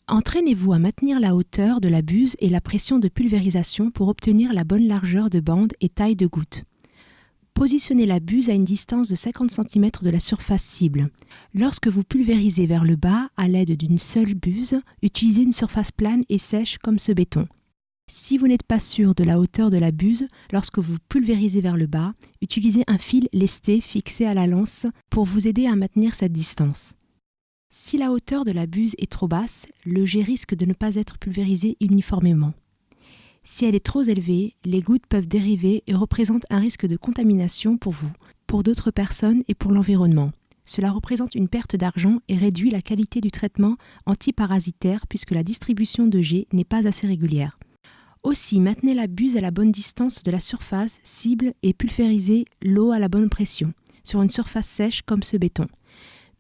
Entraînez-vous à maintenir la hauteur de la buse et la pression de pulvérisation pour obtenir la bonne largeur de bande et taille de goutte. Positionnez la buse à une distance de 50 cm de la surface cible. Lorsque vous pulvérisez vers le bas à l'aide d'une seule buse, utilisez une surface plane et sèche comme ce béton. Si vous n'êtes pas sûr de la hauteur de la buse, lorsque vous pulvérisez vers le bas, utilisez un fil lesté fixé à la lance pour vous aider à maintenir cette distance. Si la hauteur de la buse est trop basse, le jet risque de ne pas être pulvérisé uniformément. Si elle est trop élevée, les gouttes peuvent dériver et représentent un risque de contamination pour vous, pour d'autres personnes et pour l'environnement. Cela représente une perte d'argent et réduit la qualité du traitement antiparasitaire puisque la distribution de jet n'est pas assez régulière. Aussi, maintenez la buse à la bonne distance de la surface cible et pulvérisez l'eau à la bonne pression, sur une surface sèche comme ce béton.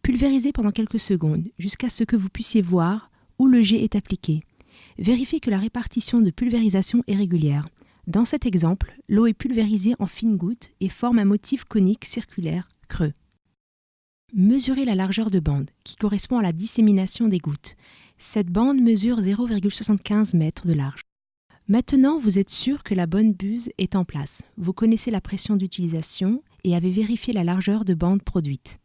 Pulvérisez pendant quelques secondes, jusqu'à ce que vous puissiez voir où le jet est appliqué. Vérifiez que la répartition de pulvérisation est régulière. Dans cet exemple, l'eau est pulvérisée en fines gouttes et forme un motif conique circulaire creux. Mesurez la largeur de bande, qui correspond à la dissémination des gouttes. Cette bande mesure 0,75 m de large. Maintenant, vous êtes sûr que la bonne buse est en place. Vous connaissez la pression d'utilisation et avez vérifié la largeur de bande produite.